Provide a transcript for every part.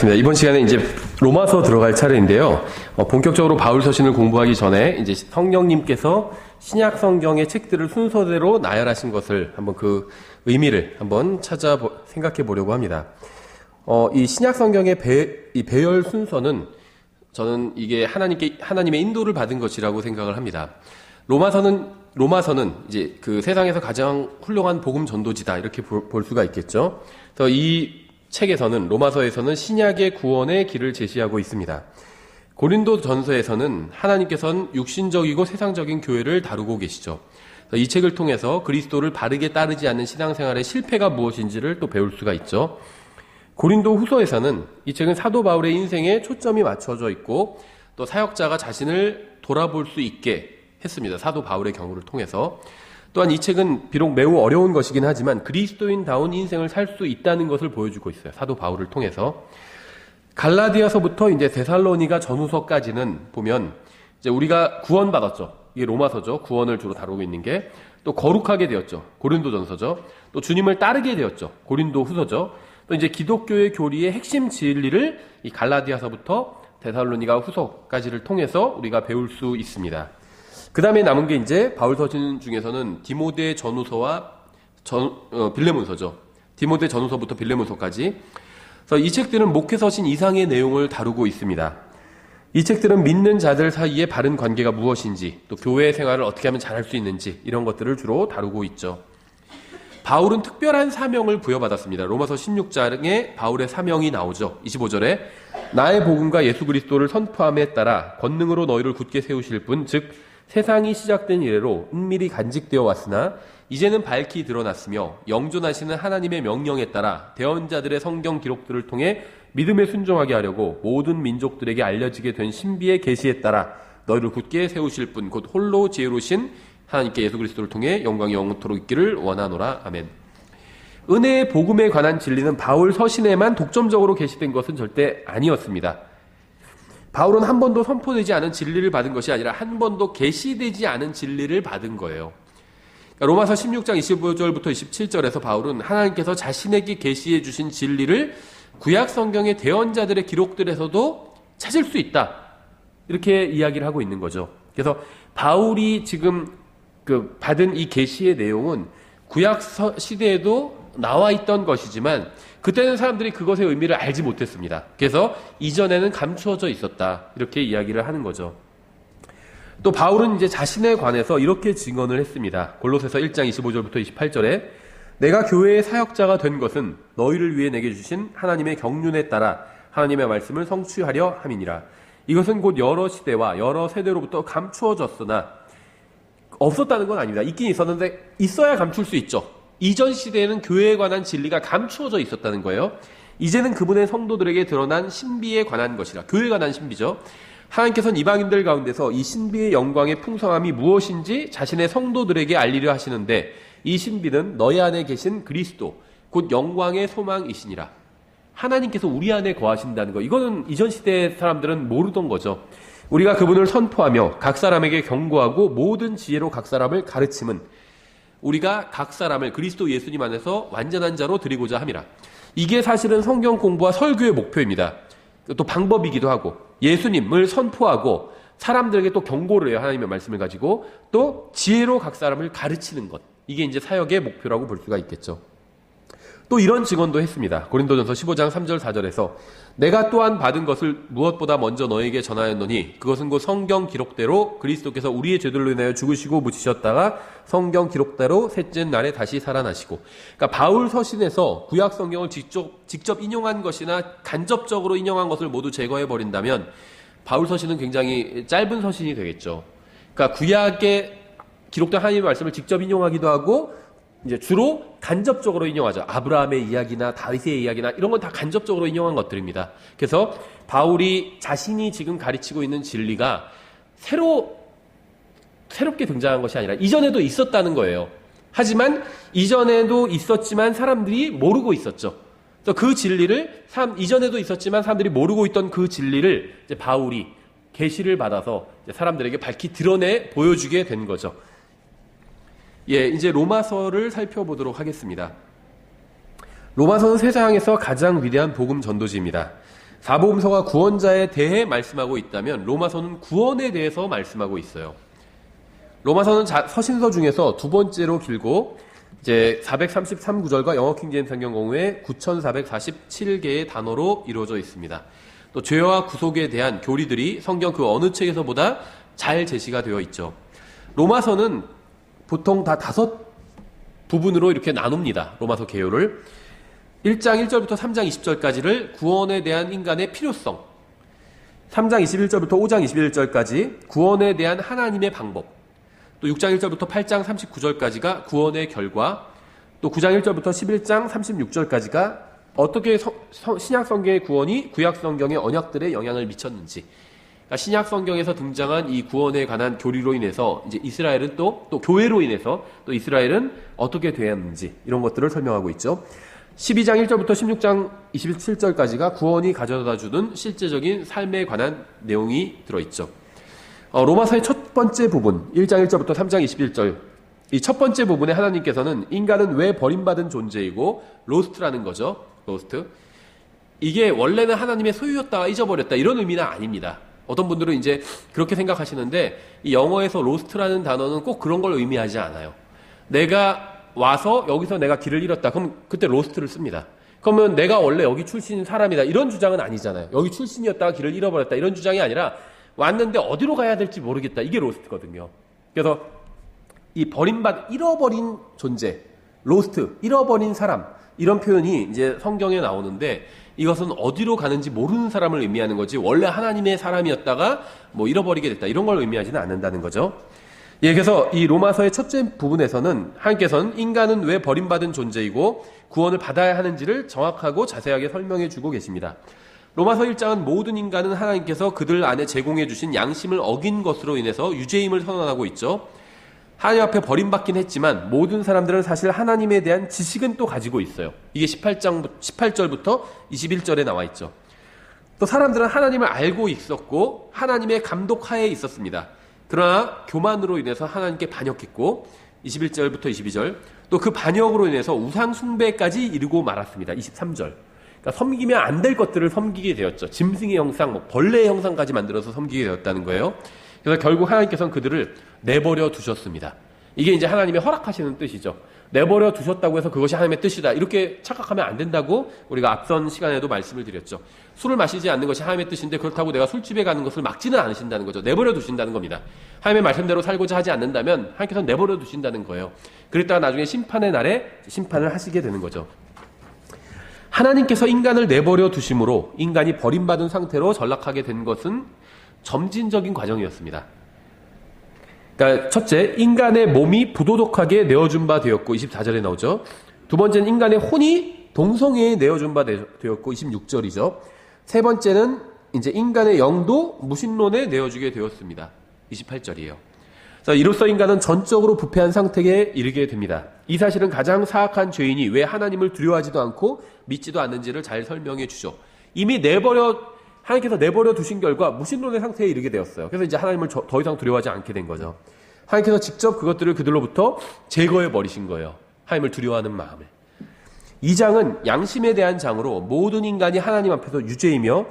이번 시간에 이제 로마서 들어갈 차례인데요. 본격적으로 바울 서신을 공부하기 전에 이제 성령님께서 신약 성경의 책들을 순서대로 나열하신 것을 한번 그 의미를 한번 생각해 보려고 합니다. 이 신약 성경의 이 배열 순서는 저는 이게 하나님의 인도를 받은 것이라고 생각을 합니다. 로마서는 이제 그 세상에서 가장 훌륭한 복음 전도지다 이렇게 볼 수가 있겠죠. 그래서 이 책에서는 로마서에서는 신약의 구원의 길을 제시하고 있습니다. 고린도 전서에서는 하나님께서는 육신적이고 세상적인 교회를 다루고 계시죠. 이 책을 통해서 그리스도를 바르게 따르지 않는 신앙생활의 실패가 무엇인지를 또 배울 수가 있죠. 고린도 후서에서는 이 책은 사도 바울의 인생에 초점이 맞춰져 있고 또 사역자가 자신을 돌아볼 수 있게 했습니다. 사도 바울의 경우를 통해서. 또한 이 책은 비록 매우 어려운 것이긴 하지만 그리스도인다운 인생을 살 수 있다는 것을 보여주고 있어요. 사도 바울을 통해서. 갈라디아서부터 이제 데살로니가 전후서까지는 보면 이제 우리가 구원받았죠. 이게 로마서죠. 구원을 주로 다루고 있는 게. 또 거룩하게 되었죠. 고린도전서죠. 또 주님을 따르게 되었죠. 고린도 후서죠. 또 이제 기독교의 교리의 핵심 진리를 이 갈라디아서부터 데살로니가 후서까지를 통해서 우리가 배울 수 있습니다. 그 다음에 남은 게 이제 바울 서신 중에서는 디모데 전후서와 빌레몬서죠. 디모데 전후서부터 빌레몬서까지. 그래서 이 책들은 목회 서신 이상의 내용을 다루고 있습니다. 이 책들은 믿는 자들 사이에 바른 관계가 무엇인지, 또 교회 생활을 어떻게 하면 잘할 수 있는지 이런 것들을 주로 다루고 있죠. 바울은 특별한 사명을 부여받았습니다. 로마서 16장에 바울의 사명이 나오죠. 25절에 나의 복음과 예수 그리스도를 선포함에 따라 권능으로 너희를 굳게 세우실 분, 즉 세상이 시작된 이래로 은밀히 간직되어 왔으나 이제는 밝히 드러났으며 영존하시는 하나님의 명령에 따라 대언자들의 성경 기록들을 통해 믿음에 순종하게 하려고 모든 민족들에게 알려지게 된 신비의 계시에 따라 너희를 굳게 세우실 분 곧 홀로 지혜로우신 하나님께 예수 그리스도를 통해 영광이 영원토록 있기를 원하노라. 아멘. 은혜의 복음에 관한 진리는 바울 서신에만 독점적으로 게시된 것은 절대 아니었습니다. 바울은 한 번도 선포되지 않은 진리를 받은 것이 아니라 한 번도 계시되지 않은 진리를 받은 거예요. 그러니까 로마서 16장 25절부터 27절에서 바울은 하나님께서 자신에게 계시해 주신 진리를 구약 성경의 대언자들의 기록들에서도 찾을 수 있다. 이렇게 이야기를 하고 있는 거죠. 그래서 바울이 지금 받은 이 계시의 내용은 구약 시대에도 나와 있던 것이지만 그때는 사람들이 그것의 의미를 알지 못했습니다. 그래서 이전에는 감추어져 있었다. 이렇게 이야기를 하는 거죠. 또 바울은 이제 자신에 관해서 이렇게 증언을 했습니다. 골로새서 1장 25절부터 28절에 내가 교회의 사역자가 된 것은 너희를 위해 내게 주신 하나님의 경륜에 따라 하나님의 말씀을 성취하려 함이니라. 이것은 곧 여러 시대와 여러 세대로부터 감추어졌으나 없었다는 건 아닙니다. 있긴 있었는데 있어야 감출 수 있죠. 이전 시대에는 교회에 관한 진리가 감추어져 있었다는 거예요. 이제는 그분의 성도들에게 드러난 신비에 관한 것이라. 교회에 관한 신비죠. 하나님께서는 이방인들 가운데서 이 신비의 영광의 풍성함이 무엇인지 자신의 성도들에게 알리려 하시는데 이 신비는 너희 안에 계신 그리스도 곧 영광의 소망이시니라. 하나님께서 우리 안에 거하신다는 거. 이거는 이전 시대 사람들은 모르던 거죠. 우리가 그분을 선포하며 각 사람에게 경고하고 모든 지혜로 각 사람을 가르침은 우리가 각 사람을 그리스도 예수님 안에서 완전한 자로 드리고자 함이라. 이게 사실은 성경 공부와 설교의 목표입니다. 또 방법이기도 하고 예수님을 선포하고 사람들에게 또 경고를 해요. 하나님의 말씀을 가지고 또 지혜로 각 사람을 가르치는 것. 이게 이제 사역의 목표라고 볼 수가 있겠죠. 또 이런 증언도 했습니다. 고린도전서 15장 3절 4절에서 내가 또한 받은 것을 무엇보다 먼저 너에게 전하였노니 그것은 곧 성경 기록대로 그리스도께서 우리의 죄들로 인하여 죽으시고 묻히셨다가 성경 기록대로 셋째 날에 다시 살아나시고. 그러니까 바울 서신에서 구약 성경을 직접 인용한 것이나 간접적으로 인용한 것을 모두 제거해 버린다면 바울 서신은 굉장히 짧은 서신이 되겠죠. 그러니까 구약에 기록된 하나님의 말씀을 직접 인용하기도 하고 이제 주로 간접적으로 인용하죠. 아브라함의 이야기나 다윗의 이야기나 이런 건 다 간접적으로 인용한 것들입니다. 그래서 바울이 자신이 지금 가르치고 있는 진리가 새롭게 등장한 것이 아니라 이전에도 있었다는 거예요. 하지만 이전에도 있었지만 사람들이 모르고 있었죠. 그래서 그 진리를 이전에도 있었지만 사람들이 모르고 있던 그 진리를 이제 바울이 계시를 받아서 이제 사람들에게 밝히 드러내 보여주게 된 거죠. 이제 로마서를 살펴보도록 하겠습니다. 로마서는 세상에서 가장 위대한 복음 전도지입니다. 사복음서가 구원자에 대해 말씀하고 있다면 로마서는 구원에 대해서 말씀하고 있어요. 로마서는 서신서 중에서 두 번째로 길고 이제 433구절과 영어 킹제임스 성경 경우에 9447개의 단어로 이루어져 있습니다. 또 죄와 구속에 대한 교리들이 성경 그 어느 책에서보다 잘 제시가 되어 있죠. 로마서는 보통 다 5부분으로 이렇게 나눕니다. 로마서 개요를. 1장 1절부터 3장 20절까지를 구원에 대한 인간의 필요성, 3장 21절부터 5장 21절까지 구원에 대한 하나님의 방법, 또 6장 1절부터 8장 39절까지가 구원의 결과, 또 9장 1절부터 11장 36절까지가 어떻게 신약 성경의 구원이 구약 성경의 언약들에 영향을 미쳤는지, 그러니까 신약 성경에서 등장한 이 구원에 관한 교리로 인해서 이제 이스라엘은 또 교회로 인해서 또 이스라엘은 어떻게 되었는지 이런 것들을 설명하고 있죠. 12장 1절부터 16장 27절까지가 구원이 가져다주는 실제적인 삶에 관한 내용이 들어있죠. 로마서의 첫 번째 부분 1장 1절부터 3장 21절, 이 첫 번째 부분에 하나님께서는 인간은 왜 버림받은 존재이고 로스트라는 거죠. 로스트. 이게 원래는 하나님의 소유였다가 잊어버렸다 이런 의미는 아닙니다. 어떤 분들은 이제 그렇게 생각하시는데 이 영어에서 로스트라는 단어는 꼭 그런 걸 의미하지 않아요. 내가 와서 여기서 내가 길을 잃었다. 그럼 그때 로스트를 씁니다. 그러면 내가 원래 여기 출신인 사람이다. 이런 주장은 아니잖아요. 여기 출신이었다가 길을 잃어버렸다. 이런 주장이 아니라 왔는데 어디로 가야 될지 모르겠다. 이게 로스트거든요. 그래서 이 잃어버린 존재, 로스트, 잃어버린 사람, 이런 표현이 이제 성경에 나오는데 이것은 어디로 가는지 모르는 사람을 의미하는 거지 원래 하나님의 사람이었다가 뭐 잃어버리게 됐다. 이런 걸 의미하지는 않는다는 거죠. 예, 그래서 이 로마서의 첫째 부분에서는 하나님께서는 인간은 왜 버림받은 존재이고 구원을 받아야 하는지를 정확하고 자세하게 설명해 주고 계십니다. 로마서 1장은 모든 인간은 하나님께서 그들 안에 제공해 주신 양심을 어긴 것으로 인해서 유죄임을 선언하고 있죠. 하나님 앞에 버림받긴 했지만 모든 사람들은 사실 하나님에 대한 지식은 또 가지고 있어요. 이게 18절부터 21절에 나와 있죠. 또 사람들은 하나님을 알고 있었고 하나님의 감독하에 있었습니다. 그러나 교만으로 인해서 하나님께 반역했고 21절부터 22절, 또 그 반역으로 인해서 우상 숭배까지 이르고 말았습니다. 23절. 그러니까 섬기면 안 될 것들을 섬기게 되었죠. 짐승의 형상, 벌레의 형상까지 만들어서 섬기게 되었다는 거예요. 그래서 결국 하나님께서는 그들을 내버려 두셨습니다. 이게 이제 하나님의 허락하시는 뜻이죠. 내버려 두셨다고 해서 그것이 하나님의 뜻이다. 이렇게 착각하면 안 된다고 우리가 앞선 시간에도 말씀을 드렸죠. 술을 마시지 않는 것이 하나님의 뜻인데 그렇다고 내가 술집에 가는 것을 막지는 않으신다는 거죠. 내버려 두신다는 겁니다. 하나님의 말씀대로 살고자 하지 않는다면 하나님께서는 내버려 두신다는 거예요. 그랬다가 나중에 심판의 날에 심판을 하시게 되는 거죠. 하나님께서 인간을 내버려 두심으로 인간이 버림받은 상태로 전락하게 된 것은 점진적인 과정이었습니다. 그러니까 첫째, 인간의 몸이 부도덕하게 내어준 바 되었고 24절에 나오죠. 두 번째는 인간의 혼이 동성애에 내어준 바 되었고 26절이죠. 세 번째는 이제 인간의 영도 무신론에 내어주게 되었습니다. 28절이에요. 이로써 인간은 전적으로 부패한 상태에 이르게 됩니다. 이 사실은 가장 사악한 죄인이 왜 하나님을 두려워하지도 않고 믿지도 않는지를 잘 설명해 주죠. 이미 하나님께서 내버려 두신 결과 무신론의 상태에 이르게 되었어요. 그래서 이제 하나님을 더 이상 두려워하지 않게 된 거죠. 하나님께서 직접 그것들을 그들로부터 제거해 버리신 거예요. 하나님을 두려워하는 마음을. 2장은 양심에 대한 장으로 모든 인간이 하나님 앞에서 유죄이며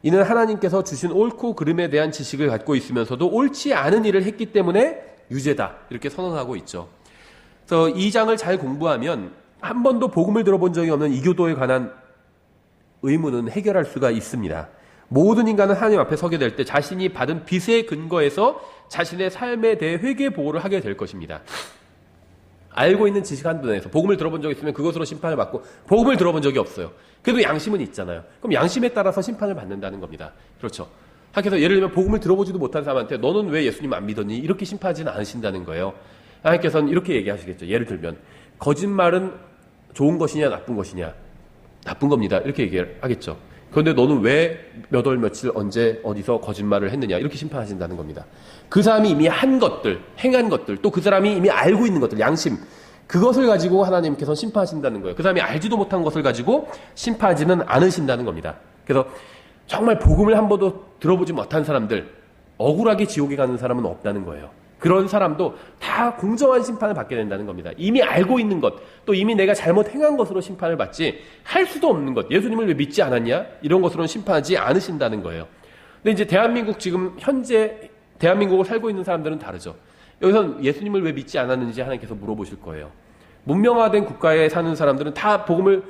이는 하나님께서 주신 옳고 그름에 대한 지식을 갖고 있으면서도 옳지 않은 일을 했기 때문에 유죄다. 이렇게 선언하고 있죠. 그래서 2장을 잘 공부하면 한 번도 복음을 들어본 적이 없는 이교도에 관한 의문은 해결할 수가 있습니다. 모든 인간은 하나님 앞에 서게 될 때 자신이 받은 빚에 근거해서 자신의 삶에 대해 회개 보호를 하게 될 것입니다. 알고 있는 지식 한도 내에서 복음을 들어본 적이 있으면 그것으로 심판을 받고 복음을 들어본 적이 없어요. 그래도 양심은 있잖아요. 그럼 양심에 따라서 심판을 받는다는 겁니다. 그렇죠. 하나님께서 예를 들면 복음을 들어보지도 못한 사람한테 너는 왜 예수님 안 믿었니? 이렇게 심판하지는 않으신다는 거예요. 하나님께서는 이렇게 얘기하시겠죠. 예를 들면 거짓말은 좋은 것이냐 나쁜 것이냐? 나쁜 겁니다. 이렇게 얘기하겠죠. 그런데 너는 왜 몇 월 며칠 언제 어디서 거짓말을 했느냐? 이렇게 심판하신다는 겁니다. 그 사람이 이미 한 것들, 행한 것들, 또 그 사람이 이미 알고 있는 것들, 양심, 그것을 가지고 하나님께서 심판하신다는 거예요. 그 사람이 알지도 못한 것을 가지고 심판하지는 않으신다는 겁니다. 그래서 정말 복음을 한 번도 들어보지 못한 사람들, 억울하게 지옥에 가는 사람은 없다는 거예요. 그런 사람도 다 공정한 심판을 받게 된다는 겁니다. 이미 알고 있는 것, 또 이미 내가 잘못 행한 것으로 심판을 받지 할 수도 없는 것, 예수님을 왜 믿지 않았냐? 이런 것으로는 심판하지 않으신다는 거예요. 근데 이제 대한민국 지금 현재 대한민국을 살고 있는 사람들은 다르죠. 여기서는 예수님을 왜 믿지 않았는지 하나님께서 물어보실 거예요. 문명화된 국가에 사는 사람들은 다 복음을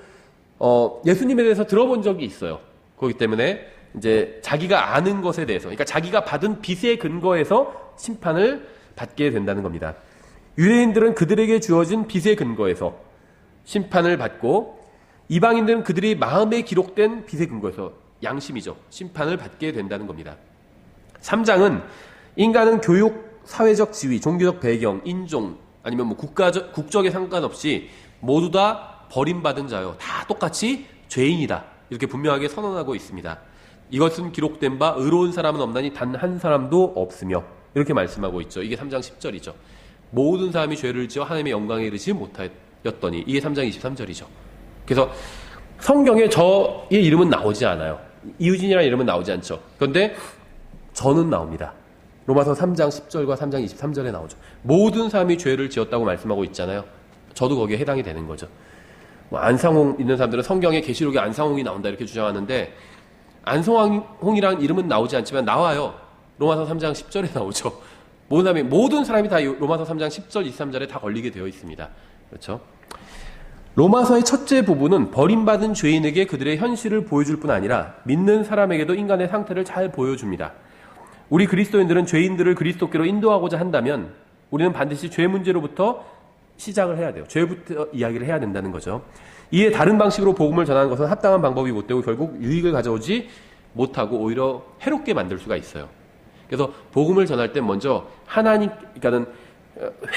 예수님에 대해서 들어본 적이 있어요. 그렇기 때문에 이제 자기가 아는 것에 대해서, 그러니까 자기가 받은 빚에 근거해서 심판을 받게 된다는 겁니다. 유대인들은 그들에게 주어진 빚에 근거해서 심판을 받고, 이방인들은 그들이 마음에 기록된 빚에 근거해서, 양심이죠, 심판을 받게 된다는 겁니다. 3장은 인간은 교육, 사회적 지위, 종교적 배경, 인종, 아니면 뭐 국적에 상관없이 모두 다 버림받은 자요, 다 똑같이 죄인이다, 이렇게 분명하게 선언하고 있습니다. 이것은 기록된 바 의로운 사람은 없나니 단 한 사람도 없으며, 이렇게 말씀하고 있죠. 이게 3장 10절이죠. 모든 사람이 죄를 지어 하나님의 영광에 이르지 못하였더니, 이게 3장 23절이죠. 그래서 성경에 저의 이름은 나오지 않아요. 이유진이라는 이름은 나오지 않죠. 그런데 저는 나옵니다. 로마서 3장 10절과 3장 23절에 나오죠. 모든 사람이 죄를 지었다고 말씀하고 있잖아요. 저도 거기에 해당이 되는 거죠. 뭐 안상홍 있는 사람들은 성경에 계시록에 안상홍이 나온다 이렇게 주장하는데, 안상홍이라는 이름은 나오지 않지만 나와요. 로마서 3장 10절에 나오죠. 모든 사람이 다 로마서 3장 10절, 23절에 다 걸리게 되어 있습니다. 그렇죠? 로마서의 첫째 부분은 버림받은 죄인에게 그들의 현실을 보여줄 뿐 아니라 믿는 사람에게도 인간의 상태를 잘 보여줍니다. 우리 그리스도인들은 죄인들을 그리스도께로 인도하고자 한다면 우리는 반드시 죄 문제로부터 시작을 해야 돼요. 죄부터 이야기를 해야 된다는 거죠. 이에 다른 방식으로 복음을 전하는 것은 합당한 방법이 못 되고 결국 유익을 가져오지 못하고 오히려 해롭게 만들 수가 있어요. 그래서 복음을 전할 때 먼저 그러니까는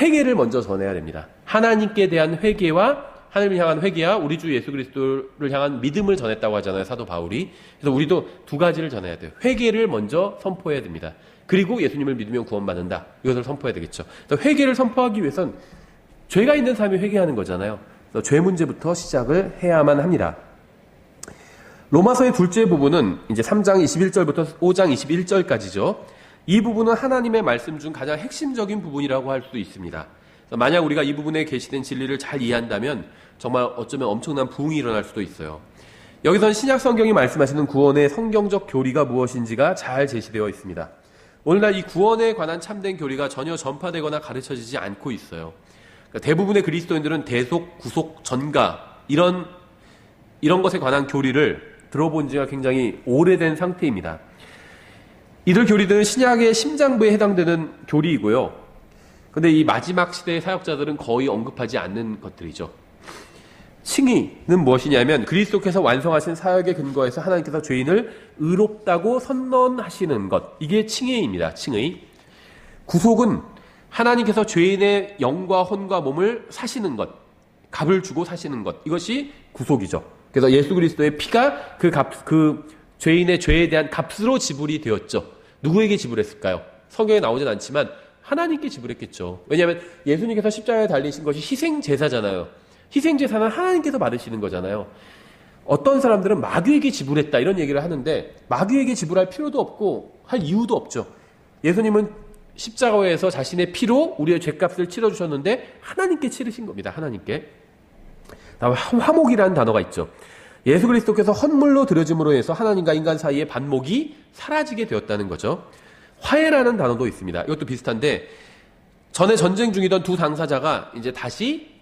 회개를 먼저 전해야 됩니다. 하나님께 대한 회개와 하나님을 향한 회개와 우리 주 예수 그리스도를 향한 믿음을 전했다고 하잖아요, 사도 바울이. 그래서 우리도 두 가지를 전해야 돼요. 회개를 먼저 선포해야 됩니다. 그리고 예수님을 믿으면 구원받는다, 이것을 선포해야 되겠죠. 그래서 회개를 선포하기 위해선 죄가 있는 사람이 회개하는 거잖아요. 그래서 죄 문제부터 시작을 해야만 합니다. 로마서의 둘째 부분은 이제 3장 21절부터 5장 21절까지죠. 이 부분은 하나님의 말씀 중 가장 핵심적인 부분이라고 할 수 있습니다. 만약 우리가 이 부분에 게시된 진리를 잘 이해한다면 정말 어쩌면 엄청난 부흥이 일어날 수도 있어요. 여기서는 신약 성경이 말씀하시는 구원의 성경적 교리가 무엇인지가 잘 제시되어 있습니다. 오늘날 이 구원에 관한 참된 교리가 전혀 전파되거나 가르쳐지지 않고 있어요. 그러니까 대부분의 그리스도인들은 대속, 구속, 전가 이런 것에 관한 교리를 들어본 지가 굉장히 오래된 상태입니다. 이들 교리들은 신약의 심장부에 해당되는 교리이고요. 근데 이 마지막 시대의 사역자들은 거의 언급하지 않는 것들이죠. 칭의는 무엇이냐면 그리스도께서 완성하신 사역에 근거해서 하나님께서 죄인을 의롭다고 선언하시는 것, 이게 칭의입니다. 칭의. 구속은 하나님께서 죄인의 영과 혼과 몸을 사시는 것, 값을 주고 사시는 것, 이것이 구속이죠. 그래서 예수 그리스도의 피가 그 죄인의 죄에 대한 값으로 지불이 되었죠. 누구에게 지불했을까요? 성경에 나오진 않지만 하나님께 지불했겠죠. 왜냐하면 예수님께서 십자가에 달리신 것이 희생제사잖아요. 희생제사는 하나님께서 받으시는 거잖아요. 어떤 사람들은 마귀에게 지불했다 이런 얘기를 하는데 마귀에게 지불할 필요도 없고 할 이유도 없죠. 예수님은 십자가에서 자신의 피로 우리의 죄값을 치러주셨는데 하나님께 치르신 겁니다. 하나님께. 다음에 화목이라는 단어가 있죠. 예수 그리스도께서 헌물로 드려짐으로 해서 하나님과 인간 사이의 반목이 사라지게 되었다는 거죠. 화해라는 단어도 있습니다. 이것도 비슷한데 전에 전쟁 중이던 두 당사자가 이제 다시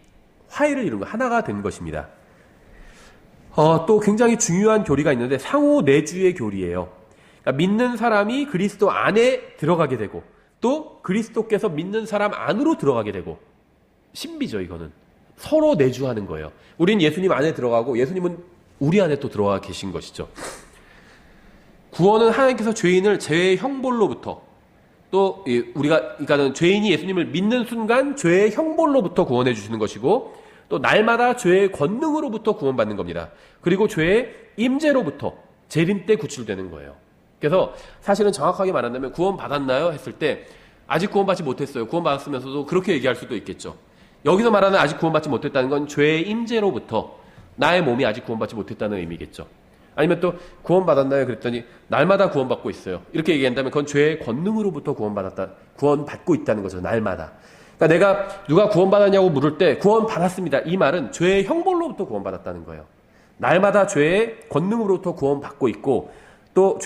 화해를 이룬 거, 하나가 된 것입니다. 또 굉장히 중요한 교리가 있는데 상호 내주의 교리예요. 그러니까 믿는 사람이 그리스도 안에 들어가게 되고 또 그리스도께서 믿는 사람 안으로 들어가게 되고, 신비죠. 이거는 서로 내주하는 거예요. 우린 예수님 안에 들어가고 예수님은 우리 안에 또 들어와 계신 것이죠. 구원은 하나님께서 죄인을 죄의 형벌로부터 또 그러니까는 죄인이 예수님을 믿는 순간 죄의 형벌로부터 구원해 주시는 것이고 또 날마다 죄의 권능으로부터 구원받는 겁니다. 그리고 죄의 임재로부터 재림 때 구출되는 거예요. 그래서 사실은 정확하게 말한다면 구원 받았나요? 했을 때 아직 구원받지 못했어요. 구원받았으면서도 그렇게 얘기할 수도 있겠죠. 여기서 말하는 아직 구원받지 못했다는 건 죄의 임재로부터 나의 몸이 아직 구원받지 못했다는 의미겠죠. 아니면 또 구원받았나요? 그랬더니 날마다 구원받고 있어요. 이렇게 얘기한다면 그건 죄의 권능으로부터 구원받고 있다는 거죠. 날마다. 그러니까 내가 누가 구원받았냐고 물을 때 구원받았습니다. 이 말은 죄의 형벌로부터 구원받았다는 거예요. 날마다 죄의 권능으로부터 구원받고 있고 또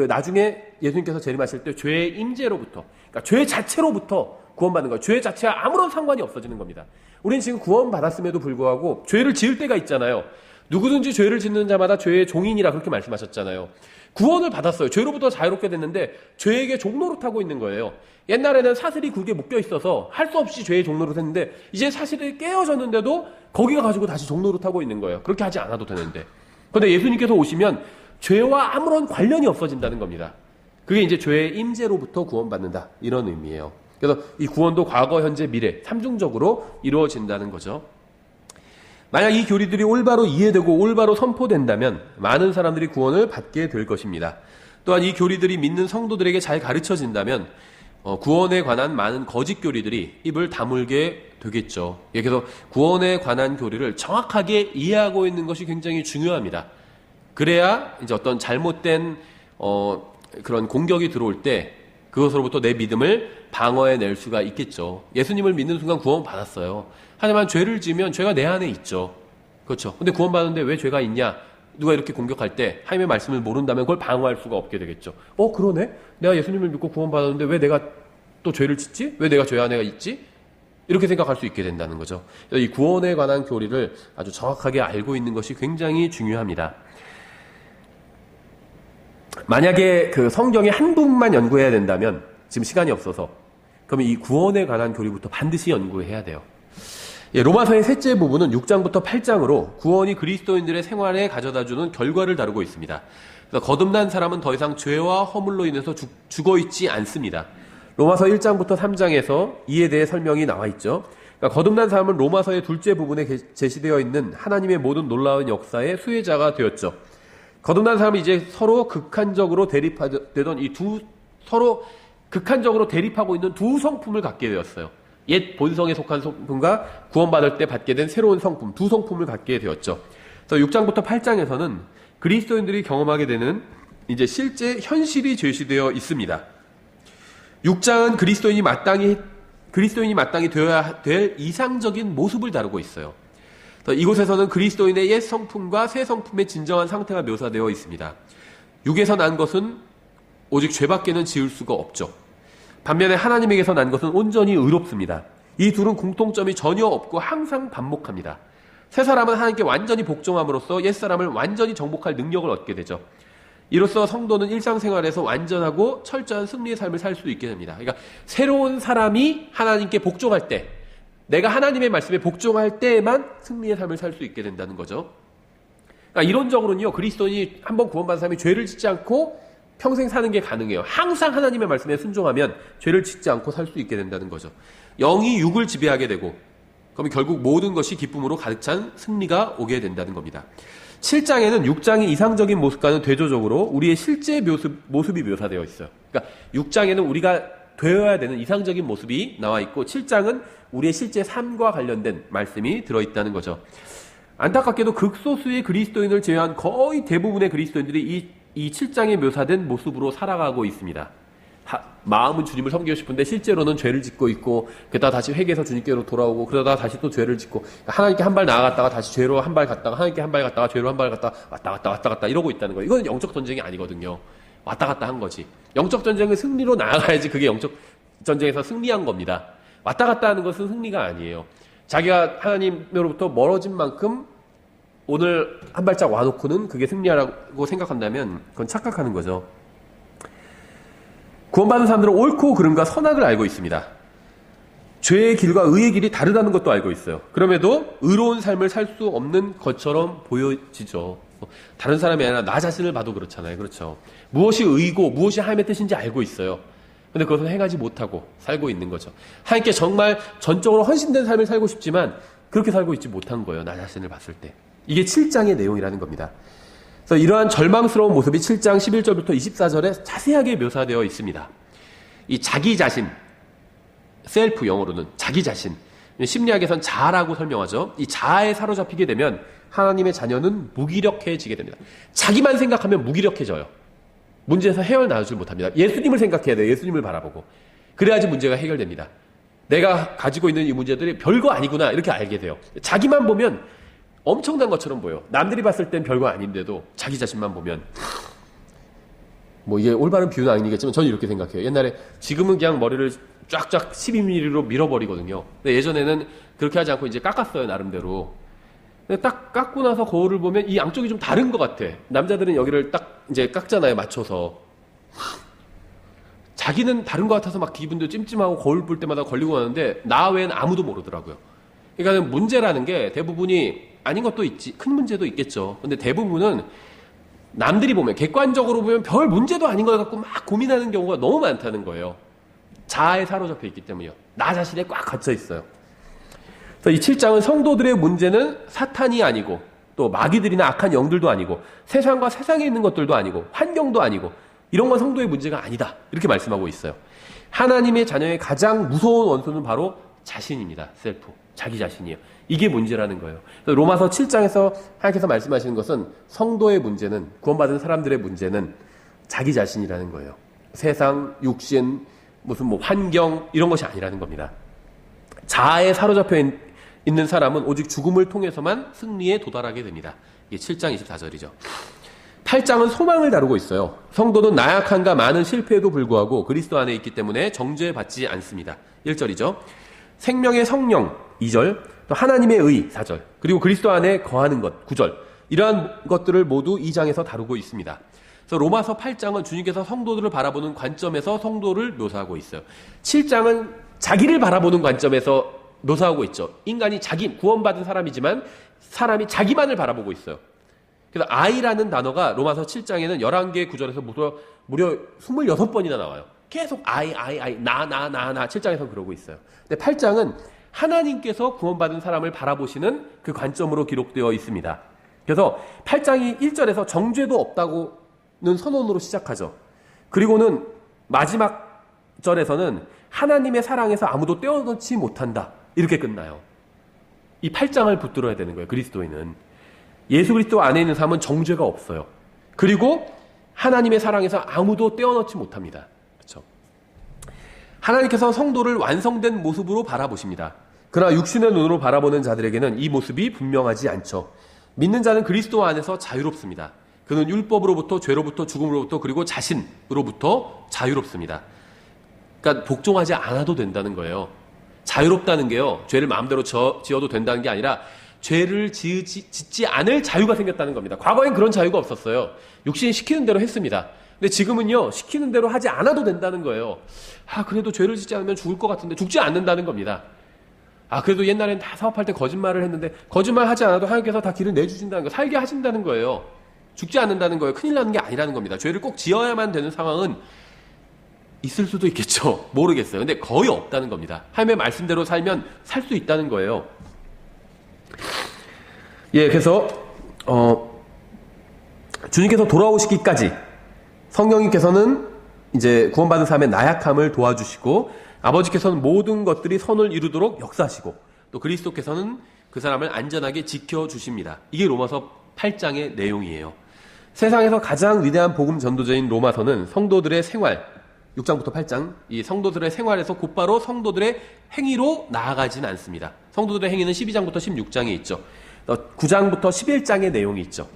나중에 예수님께서 재림하실 때 죄의 임재로부터, 그러니까 죄 자체로부터 구원받는 거예요. 죄 자체와 아무런 상관이 없어지는 겁니다. 우리는 지금 구원받았음에도 불구하고 죄를 지을 때가 있잖아요. 누구든지 죄를 짓는 자마다 죄의 종인이라 그렇게 말씀하셨잖아요. 구원을 받았어요. 죄로부터 자유롭게 됐는데 죄에게 종노릇하고 있는 거예요. 옛날에는 사슬이 굵게 묶여 있어서 할 수 없이 죄의 종노릇 했는데 이제 사슬이 깨어졌는데도 거기가 가지고 다시 종노릇하고 있는 거예요. 그렇게 하지 않아도 되는데. 그런데 예수님께서 오시면 죄와 아무런 관련이 없어진다는 겁니다. 그게 이제 죄의 임재로부터 구원받는다, 이런 의미예요. 그래서 이 구원도 과거, 현재, 미래 삼중적으로 이루어진다는 거죠. 만약 이 교리들이 올바로 이해되고 올바로 선포된다면 많은 사람들이 구원을 받게 될 것입니다. 또한 이 교리들이 믿는 성도들에게 잘 가르쳐진다면 구원에 관한 많은 거짓 교리들이 입을 다물게 되겠죠. 그래서 구원에 관한 교리를 정확하게 이해하고 있는 것이 굉장히 중요합니다. 그래야 이제 어떤 잘못된 그런 공격이 들어올 때 그것으로부터 내 믿음을 방어해낼 수가 있겠죠. 예수님을 믿는 순간 구원 받았어요. 하지만 죄를 지으면 죄가 내 안에 있죠. 그렇죠. 근데 구원 받았는데 왜 죄가 있냐? 누가 이렇게 공격할 때 하나님의 말씀을 모른다면 그걸 방어할 수가 없게 되겠죠. 그러네? 내가 예수님을 믿고 구원 받았는데 왜 내가 또 죄를 짓지? 왜 내가 죄 안에 있지? 이렇게 생각할 수 있게 된다는 거죠. 이 구원에 관한 교리를 아주 정확하게 알고 있는 것이 굉장히 중요합니다. 만약에 그 성경의 한 부분만 연구해야 된다면 지금 시간이 없어서 그러면 이 구원에 관한 교리부터 반드시 연구해야 돼요. 로마서의 셋째 부분은 6장부터 8장으로 구원이 그리스도인들의 생활에 가져다주는 결과를 다루고 있습니다. 그래서 거듭난 사람은 더 이상 죄와 허물로 인해서 죽어있지 않습니다. 로마서 1장부터 3장에서 이에 대해 설명이 나와 있죠. 그러니까 거듭난 사람은 로마서의 둘째 부분에 제시되어 있는 하나님의 모든 놀라운 역사의 수혜자가 되었죠. 거듭난 사람이 이제 서로 극한적으로 대립되던 서로 극한적으로 대립하고 있는 두 성품을 갖게 되었어요. 옛 본성에 속한 성품과 구원받을 때 받게 된 새로운 성품, 두 성품을 갖게 되었죠. 그래서 6장부터 8장에서는 그리스도인들이 경험하게 되는 이제 실제 현실이 제시되어 있습니다. 6장은 그리스도인이 마땅히 되어야 될 이상적인 모습을 다루고 있어요. 이곳에서는 그리스도인의 옛 성품과 새 성품의 진정한 상태가 묘사되어 있습니다. 육에서 난 것은 오직 죄밖에는 지을 수가 없죠. 반면에 하나님에게서 난 것은 온전히 의롭습니다. 이 둘은 공통점이 전혀 없고 항상 반복합니다. 새 사람은 하나님께 완전히 복종함으로써 옛 사람을 완전히 정복할 능력을 얻게 되죠. 이로써 성도는 일상생활에서 완전하고 철저한 승리의 삶을 살 수 있게 됩니다. 그러니까 새로운 사람이 하나님께 복종할 때, 내가 하나님의 말씀에 복종할 때에만 승리의 삶을 살 수 있게 된다는 거죠. 그러니까 이론적으로는요, 그리스도인이 한번 구원받은 사람이 죄를 짓지 않고 평생 사는 게 가능해요. 항상 하나님의 말씀에 순종하면 죄를 짓지 않고 살 수 있게 된다는 거죠. 영이 육을 지배하게 되고, 그럼 결국 모든 것이 기쁨으로 가득 찬 승리가 오게 된다는 겁니다. 7장에는 6장의 이상적인 모습과는 대조적으로 우리의 실제 모습이 묘사되어 있어요. 그러니까 6장에는 우리가 되어야 되는 이상적인 모습이 나와 있고 7장은 우리의 실제 삶과 관련된 말씀이 들어있다는 거죠. 안타깝게도 극소수의 그리스도인을 제외한 거의 대부분의 그리스도인들이 이 7장에 묘사된 모습으로 살아가고 있습니다. 마음은 주님을 섬기고 싶은데 실제로는 죄를 짓고 있고, 그러다가 다시 회개해서 주님께로 돌아오고, 그러다가 다시 또 죄를 짓고, 하나님께 한 발 나아갔다가 다시 죄로 한 발 갔다가, 하나님께 한 발 갔다가 죄로 한 발 갔다가 왔다 갔다 이러고 있다는 거예요. 이건 영적 전쟁이 아니거든요. 왔다 갔다 한 거지. 영적 전쟁은 승리로 나아가야지 그게 영적 전쟁에서 승리한 겁니다. 왔다 갔다 하는 것은 승리가 아니에요. 자기가 하나님으로부터 멀어진 만큼 오늘 한 발짝 와놓고는 그게 승리하라고 생각한다면 그건 착각하는 거죠. 구원받은 사람들은 옳고 그름과 선악을 알고 있습니다. 죄의 길과 의의 길이 다르다는 것도 알고 있어요. 그럼에도 의로운 삶을 살 수 없는 것처럼 보여지죠. 다른 사람이 아니라 나 자신을 봐도 그렇잖아요. 그렇죠. 무엇이 의고 무엇이 하나님의 뜻인지 알고 있어요. 근데 그것을 행하지 못하고 살고 있는 거죠. 하나님께 정말 전적으로 헌신된 삶을 살고 싶지만 그렇게 살고 있지 못한 거예요. 나 자신을 봤을 때. 이게 7장의 내용이라는 겁니다. 그래서 이러한 절망스러운 모습이 7장 11절부터 24절에 자세하게 묘사되어 있습니다. 이 자기 자신, 셀프 영어로는 자기 자신, 심리학에선 자아라고 설명하죠. 이 자아에 사로잡히게 되면 하나님의 자녀는 무기력해지게 됩니다. 자기만 생각하면 무기력해져요. 문제에서 헤어나오질 못합니다. 예수님을 생각해야 돼요. 예수님을 바라보고. 그래야지 문제가 해결됩니다. 내가 가지고 있는 이 문제들이 별거 아니구나 이렇게 알게 돼요. 자기만 보면 엄청난 것처럼 보여. 남들이 봤을 땐 별거 아닌데도 자기 자신만 보면 뭐 이게 올바른 비유는 아니겠지만 저는 이렇게 생각해요. 옛날에 지금은 그냥 머리를 쫙쫙 12mm로 밀어버리거든요. 근데 예전에는 그렇게 하지 않고 이제 깎았어요, 나름대로. 근데 딱 깎고 나서 거울을 보면 이 양쪽이 좀 다른 것 같아. 남자들은 여기를 딱 이제 깎잖아요, 맞춰서. 자기는 다른 것 같아서 막 기분도 찜찜하고 거울 볼 때마다 걸리고 하는데 나 외엔 아무도 모르더라고요. 그러니까 문제라는 게 대부분이 아닌 것도 있지, 큰 문제도 있겠죠. 근데 대부분은 남들이 보면, 객관적으로 보면 별 문제도 아닌 걸 갖고 막 고민하는 경우가 너무 많다는 거예요. 자아에 사로잡혀 있기 때문이요. 나 자신에 꽉 갇혀 있어요. 그래서 이 7장은 성도들의 문제는 사탄이 아니고 또 마귀들이나 악한 영들도 아니고 세상과 세상에 있는 것들도 아니고 환경도 아니고 이런 건 성도의 문제가 아니다. 이렇게 말씀하고 있어요. 하나님의 자녀의 가장 무서운 원수는 바로 자신입니다. 셀프. 자기 자신이에요. 이게 문제라는 거예요. 로마서 7장에서 하나님께서 말씀하시는 것은 성도의 문제는, 구원받은 사람들의 문제는 자기 자신이라는 거예요. 세상, 육신, 무슨 뭐 환경 이런 것이 아니라는 겁니다. 자아에 사로잡혀 있는 사람은 오직 죽음을 통해서만 승리에 도달하게 됩니다. 이게 7장 24절이죠. 8장은 소망을 다루고 있어요. 성도는 나약함과 많은 실패에도 불구하고 그리스도 안에 있기 때문에 정죄받지 않습니다. 1절이죠. 생명의 성령 2절, 또 하나님의 의 4절, 그리고 그리스도 안에 거하는 것 9절, 이러한 것들을 모두 2장에서 다루고 있습니다. 그래서 로마서 8장은 주님께서 성도들을 바라보는 관점에서 성도를 묘사하고 있어요. 7장은 자기를 바라보는 관점에서 묘사하고 있죠. 인간이 자기, 구원받은 사람이지만 사람이 자기만을 바라보고 있어요. 그래서 I라는 단어가 로마서 7장에는 11개의 구절에서 무려 26번이나 나와요. 계속 I, 나 7장에서 그러고 있어요. 근데 8장은 하나님께서 구원받은 사람을 바라보시는 그 관점으로 기록되어 있습니다. 그래서 8장이 1절에서 정죄도 없다고는 선언으로 시작하죠. 그리고는 마지막 절에서는 하나님의 사랑에서 아무도 떼어놓지 못한다. 이렇게 끝나요. 이 8장을 붙들어야 되는 거예요. 그리스도인은. 예수 그리스도 안에 있는 사람은 정죄가 없어요. 그리고 하나님의 사랑에서 아무도 떼어놓지 못합니다. 그렇죠? 하나님께서 성도를 완성된 모습으로 바라보십니다. 그러나 육신의 눈으로 바라보는 자들에게는 이 모습이 분명하지 않죠. 믿는 자는 그리스도 안에서 자유롭습니다. 그는 율법으로부터, 죄로부터, 죽음으로부터, 그리고 자신으로부터 자유롭습니다. 그러니까 복종하지 않아도 된다는 거예요. 자유롭다는 게요, 죄를 마음대로 지어도 된다는 게 아니라 죄를 짓지 않을 자유가 생겼다는 겁니다. 과거엔 그런 자유가 없었어요. 육신이 시키는 대로 했습니다. 근데 지금은요, 시키는 대로 하지 않아도 된다는 거예요. 그래도 죄를 짓지 않으면 죽을 것 같은데 죽지 않는다는 겁니다. 그래도 옛날엔 다 사업할 때 거짓말을 했는데 거짓말 하지 않아도 하나님께서 다 길을 내주신다는 거, 살게 하신다는 거예요. 죽지 않는다는 거예요. 큰일 나는 게 아니라는 겁니다. 죄를 꼭 지어야만 되는 상황은 있을 수도 있겠죠. 모르겠어요. 근데 거의 없다는 겁니다. 하나님의 말씀대로 살면 살 수 있다는 거예요. 그래서 주님께서 돌아오시기까지 성령님께서는 이제 구원받은 사람의 나약함을 도와주시고, 아버지께서는 모든 것들이 선을 이루도록 역사하시고, 또 그리스도께서는 그 사람을 안전하게 지켜주십니다. 이게 로마서 8장의 내용이에요. 세상에서 가장 위대한 복음 전도자인 로마서는 성도들의 생활, 6장부터 8장, 이 성도들의 생활에서 곧바로 성도들의 행위로 나아가진 않습니다. 성도들의 행위는 12장부터 16장에 있죠. 9장부터 11장의 내용이 있죠.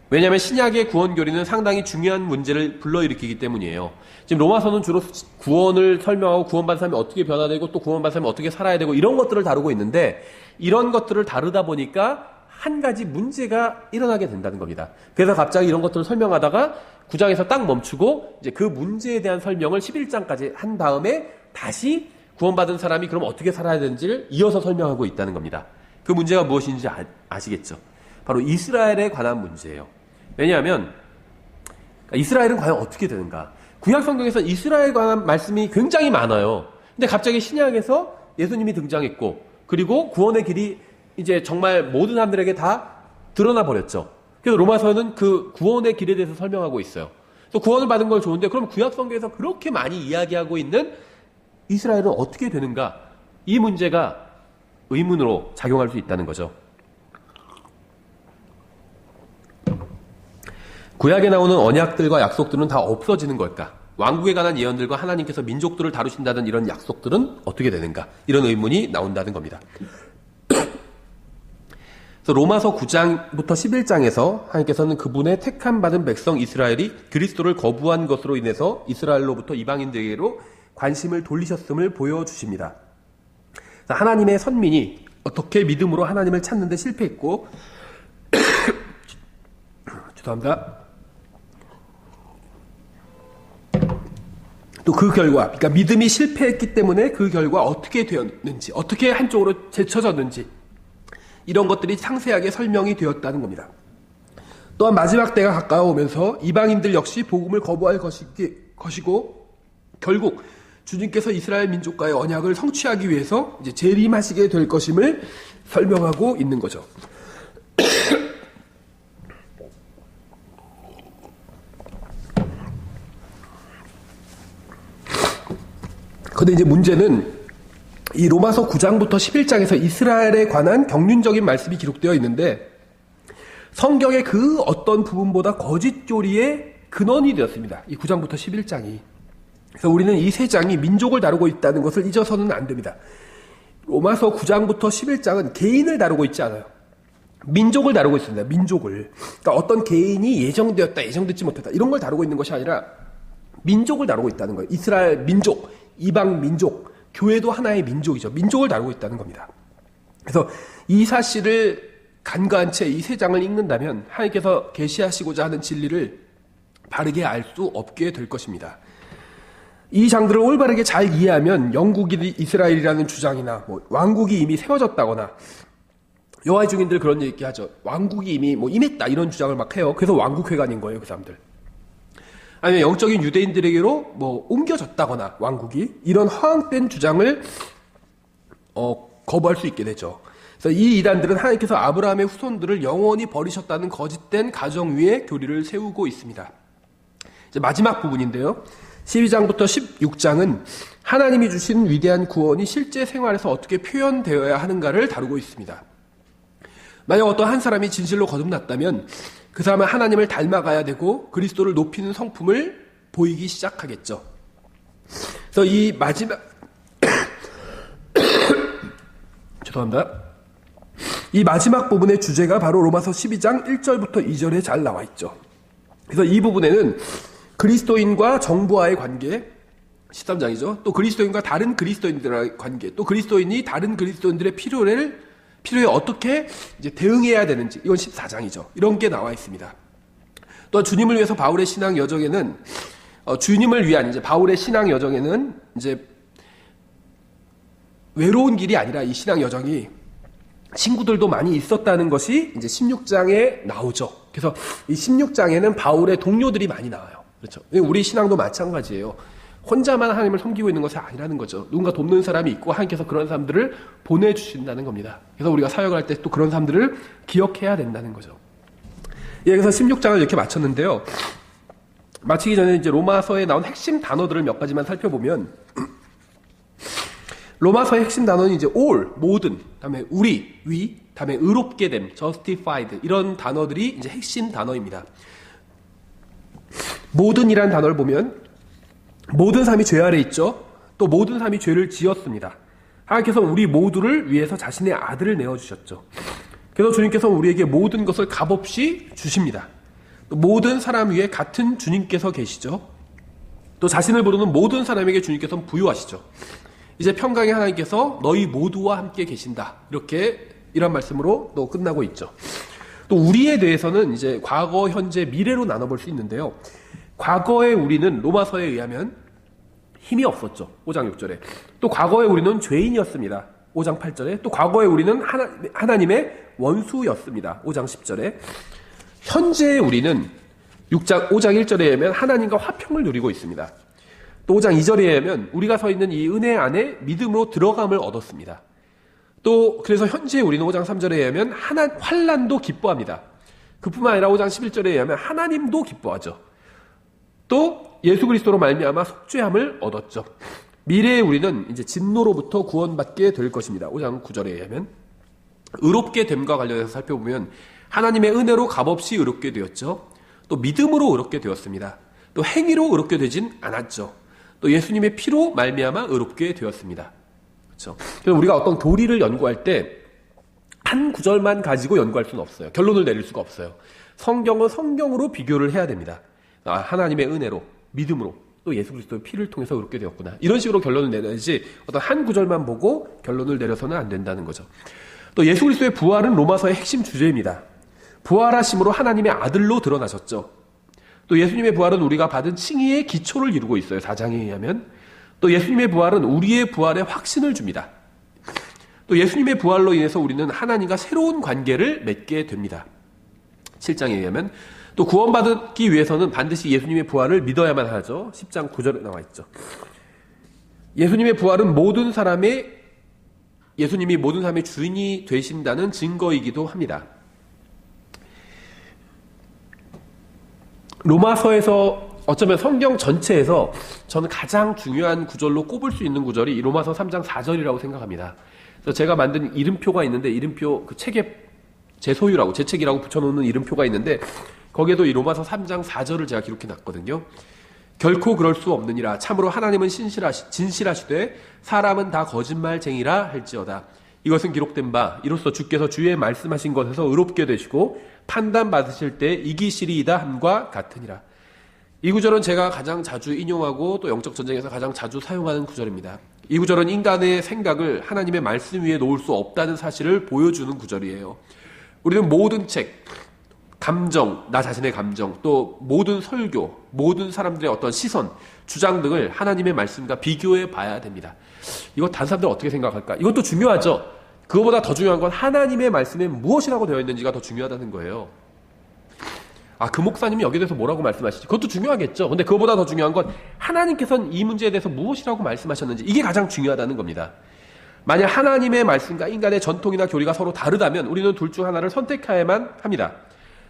왜냐하면 신약의 구원 교리는 상당히 중요한 문제를 불러일으키기 때문이에요. 지금 로마서는 주로 구원을 설명하고 구원받은 사람이 어떻게 변화되고 또 구원받은 사람이 어떻게 살아야 되고 이런 것들을 다루고 있는데, 이런 것들을 다루다 보니까 한 가지 문제가 일어나게 된다는 겁니다. 그래서 갑자기 이런 것들을 설명하다가 9장에서 딱 멈추고 이제 그 문제에 대한 설명을 11장까지 한 다음에 다시 구원받은 사람이 그럼 어떻게 살아야 되는지를 이어서 설명하고 있다는 겁니다. 그 문제가 무엇인지 아시겠죠? 바로 이스라엘에 관한 문제예요. 왜냐하면 이스라엘은 과연 어떻게 되는가? 구약 성경에서 이스라엘에 관한 말씀이 굉장히 많아요. 근데 갑자기 신약에서 예수님이 등장했고, 그리고 구원의 길이 이제 정말 모든 사람들에게 다 드러나 버렸죠. 그래서 로마서는 그 구원의 길에 대해서 설명하고 있어요. 그래서 구원을 받은 건 좋은데, 그럼 구약 성경에서 그렇게 많이 이야기하고 있는 이스라엘은 어떻게 되는가? 이 문제가 의문으로 작용할 수 있다는 거죠. 구약에 나오는 언약들과 약속들은 다 없어지는 걸까? 왕국에 관한 예언들과 하나님께서 민족들을 다루신다는 이런 약속들은 어떻게 되는가? 이런 의문이 나온다는 겁니다. 그래서 로마서 9장부터 11장에서 하나님께서는 그분의 택함 받은 백성 이스라엘이 그리스도를 거부한 것으로 인해서 이스라엘로부터 이방인들에게로 관심을 돌리셨음을 보여주십니다. 하나님의 선민이 어떻게 믿음으로 하나님을 찾는 데 실패했고 죄송합니다. 또 그 결과, 그러니까 믿음이 실패했기 때문에 그 결과 어떻게 되었는지, 어떻게 한쪽으로 제쳐졌는지 이런 것들이 상세하게 설명이 되었다는 겁니다. 또한 마지막 때가 가까워오면서 이방인들 역시 복음을 거부할 것이고 결국 주님께서 이스라엘 민족과의 언약을 성취하기 위해서 이제 재림하시게 될 것임을 설명하고 있는 거죠. 근데 이제 문제는 이 로마서 9장부터 11장에서 이스라엘에 관한 경륜적인 말씀이 기록되어 있는데 성경의 그 어떤 부분보다 거짓교리의 근원이 되었습니다. 이 9장부터 11장이. 그래서 우리는 이 세 장이 민족을 다루고 있다는 것을 잊어서는 안 됩니다. 로마서 9장부터 11장은 개인을 다루고 있지 않아요. 민족을 다루고 있습니다. 민족을. 그러니까 어떤 개인이 예정되었다, 예정되지 못했다 이런 걸 다루고 있는 것이 아니라 민족을 다루고 있다는 거예요. 이스라엘 민족, 이방 민족, 교회도 하나의 민족이죠. 민족을 다루고 있다는 겁니다. 그래서 이 사실을 간과한 채 이 세 장을 읽는다면 하나님께서 계시하시고자 하는 진리를 바르게 알 수 없게 될 것입니다. 이 장들을 올바르게 잘 이해하면 영국이 이스라엘이라는 주장이나 왕국이 이미 세워졌다거나 여호와의 증인들 그런 얘기하죠. 왕국이 이미 임했다 이런 주장을 막 해요. 그래서 왕국회관인 거예요, 그 사람들. 아니면 영적인 유대인들에게로 옮겨졌다거나 왕국이 이런 허황된 주장을 거부할 수 있게 되죠. 그래서 이 이단들은 하나님께서 아브라함의 후손들을 영원히 버리셨다는 거짓된 가정 위에 교리를 세우고 있습니다. 이제 마지막 부분인데요. 12장부터 16장은 하나님이 주신 위대한 구원이 실제 생활에서 어떻게 표현되어야 하는가를 다루고 있습니다. 만약 어떤 한 사람이 진실로 거듭났다면 그 사람은 하나님을 닮아가야 되고 그리스도를 높이는 성품을 보이기 시작하겠죠. 그래서 이 마지막 죄송합니다. 이 마지막 부분의 주제가 바로 로마서 12장 1절부터 2절에 잘 나와 있죠. 그래서 이 부분에는 그리스도인과 정부와의 관계, 13장이죠. 또 그리스도인과 다른 그리스도인들과의 관계, 또 그리스도인이 다른 그리스도인들의 필요에 어떻게 이제 대응해야 되는지, 이건 14장이죠. 이런 게 나와 있습니다. 또 주님을 위해서 바울의 신앙 여정에는 주님을 위한 이제 바울의 신앙 여정에는 이제 외로운 길이 아니라 이 신앙 여정이 친구들도 많이 있었다는 것이 이제 16장에 나오죠. 그래서 이 16장에는 바울의 동료들이 많이 나와요. 그렇죠. 우리 신앙도 마찬가지예요. 혼자만 하나님을 섬기고 있는 것이 아니라는 거죠. 누군가 돕는 사람이 있고 하나님께서 그런 사람들을 보내주신다는 겁니다. 그래서 우리가 사역을 할 때 또 그런 사람들을 기억해야 된다는 거죠. 예, 그래서 16장을 이렇게 마쳤는데요. 마치기 전에 이제 로마서에 나온 핵심 단어들을 몇 가지만 살펴보면 로마서의 핵심 단어는 이제 all, 모든, 다음에 우리, 위, 다음에 의롭게 됨, justified 이런 단어들이 이제 핵심 단어입니다. 모든이라는 단어를 보면 모든 사람이 죄 아래 있죠. 또 모든 사람이 죄를 지었습니다. 하나님께서 우리 모두를 위해서 자신의 아들을 내어주셨죠. 그래서 주님께서 우리에게 모든 것을 값없이 주십니다. 또 모든 사람 위에 같은 주님께서 계시죠. 또 자신을 부르는 모든 사람에게 주님께서는 부유하시죠. 이제 평강의 하나님께서 너희 모두와 함께 계신다. 이런 말씀으로 또 끝나고 있죠. 또 우리에 대해서는 이제 과거, 현재, 미래로 나눠볼 수 있는데요. 과거의 우리는 로마서에 의하면 힘이 없었죠. 5장 6절에. 또 과거의 우리는 죄인이었습니다. 5장 8절에. 또 과거의 우리는 하나님의 원수였습니다. 5장 10절에. 현재의 우리는 5장 1절에 의하면 하나님과 화평을 누리고 있습니다. 또 5장 2절에 의하면 우리가 서 있는 이 은혜 안에 믿음으로 들어감을 얻었습니다. 또 그래서 현재 우리는 5장 3절에 의하면 환난도 기뻐합니다. 그뿐만 아니라 5장 11절에 의하면 하나님도 기뻐하죠. 또 예수 그리스도로 말미암아 속죄함을 얻었죠. 미래의 우리는 이제 진노로부터 구원받게 될 것입니다. 5장 9절에 의하면 의롭게 됨과 관련해서 살펴보면 하나님의 은혜로 값없이 의롭게 되었죠. 또 믿음으로 의롭게 되었습니다. 또 행위로 의롭게 되진 않았죠. 또 예수님의 피로 말미암아 의롭게 되었습니다. 그렇죠? 그래서 우리가 어떤 교리를 연구할 때 한 구절만 가지고 연구할 수는 없어요. 결론을 내릴 수가 없어요. 성경은 성경으로 비교를 해야 됩니다. 하나님의 은혜로, 믿음으로, 또 예수 그리스도의 피를 통해서 의롭게 되었구나. 이런 식으로 결론을 내야지 어떤 한 구절만 보고 결론을 내려서는 안 된다는 거죠. 또 예수 그리스도의 부활은 로마서의 핵심 주제입니다. 부활하심으로 하나님의 아들로 드러나셨죠. 또 예수님의 부활은 우리가 받은 칭의의 기초를 이루고 있어요. 4장에 의하면. 또 예수님의 부활은 우리의 부활에 확신을 줍니다. 또 예수님의 부활로 인해서 우리는 하나님과 새로운 관계를 맺게 됩니다. 7장에 의하면 또 구원받기 위해서는 반드시 예수님의 부활을 믿어야만 하죠. 10장 9절에 나와 있죠. 예수님의 부활은 예수님이 모든 삶의 주인이 되신다는 증거이기도 합니다. 로마서에서 어쩌면 성경 전체에서 저는 가장 중요한 구절로 꼽을 수 있는 구절이 이 로마서 3장 4절이라고 생각합니다. 그래서 제가 만든 이름표가 있는데 이름표 그 책에 제 소유라고 제 책이라고 붙여놓는 이름표가 있는데 거기에도 이 로마서 3장 4절을 제가 기록해놨거든요. 결코 그럴 수 없느니라. 참으로 하나님은 진실하시되 사람은 다 거짓말쟁이라 할지어다. 이것은 기록된 바 이로써 주께서 주의 말씀하신 것에서 의롭게 되시고 판단받으실 때 이기시리이다 함과 같으니라. 이 구절은 제가 가장 자주 인용하고 또 영적 전쟁에서 가장 자주 사용하는 구절입니다. 이 구절은 인간의 생각을 하나님의 말씀 위에 놓을 수 없다는 사실을 보여주는 구절이에요. 우리는 모든 책, 감정, 나 자신의 감정, 또 모든 설교, 모든 사람들의 어떤 시선, 주장 등을 하나님의 말씀과 비교해 봐야 됩니다. 이거 다른 사람들 어떻게 생각할까? 이것도 중요하죠. 그거보다 더 중요한 건 하나님의 말씀에 무엇이라고 되어 있는지가 더 중요하다는 거예요. 그 목사님이 여기에 대해서 뭐라고 말씀하시지? 그것도 중요하겠죠. 근데 그거보다 더 중요한 건 하나님께서는 이 문제에 대해서 무엇이라고 말씀하셨는지, 이게 가장 중요하다는 겁니다. 만약 하나님의 말씀과 인간의 전통이나 교리가 서로 다르다면 우리는 둘 중 하나를 선택해야만 합니다.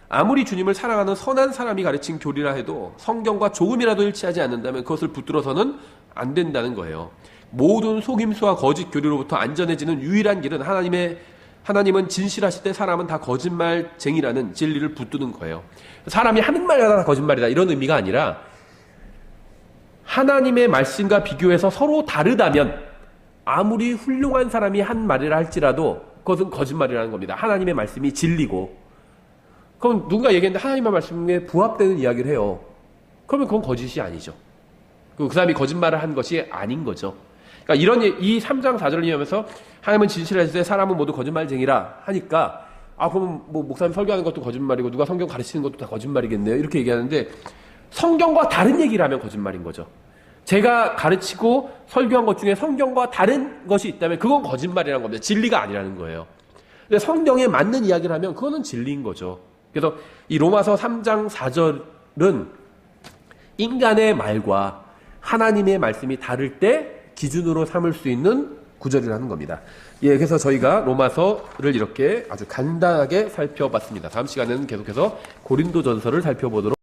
아무리 주님을 사랑하는 선한 사람이 가르친 교리라 해도 성경과 조금이라도 일치하지 않는다면 그것을 붙들어서는 안 된다는 거예요. 모든 속임수와 거짓 교리로부터 안전해지는 유일한 길은 하나님은 진실하실 때 사람은 다 거짓말쟁이라는 진리를 붙드는 거예요. 사람이 하는 말마다 다 거짓말이다 이런 의미가 아니라 하나님의 말씀과 비교해서 서로 다르다면 아무리 훌륭한 사람이 한 말이라 할지라도 그것은 거짓말이라는 겁니다. 하나님의 말씀이 진리고, 그럼 누군가 얘기했는데 하나님의 말씀에 부합되는 이야기를 해요. 그러면 그건 거짓이 아니죠. 그 사람이 거짓말을 한 것이 아닌 거죠. 그러니까 이 3장 4절을 이해하면서 하나님은 진실하실 때 사람은 모두 거짓말쟁이라 하니까 그럼 뭐 목사님 설교하는 것도 거짓말이고 누가 성경 가르치는 것도 다 거짓말이겠네요. 이렇게 얘기하는데 성경과 다른 얘기를 하면 거짓말인 거죠. 제가 가르치고 설교한 것 중에 성경과 다른 것이 있다면 그건 거짓말이라는 겁니다. 진리가 아니라는 거예요. 근데 성경에 맞는 이야기를 하면 그거는 진리인 거죠. 그래서 이 로마서 3장 4절은 인간의 말과 하나님의 말씀이 다를 때 기준으로 삼을 수 있는 구절이라는 겁니다. 그래서 저희가 로마서를 이렇게 아주 간단하게 살펴봤습니다. 다음 시간에는 계속해서 고린도전서를 살펴보도록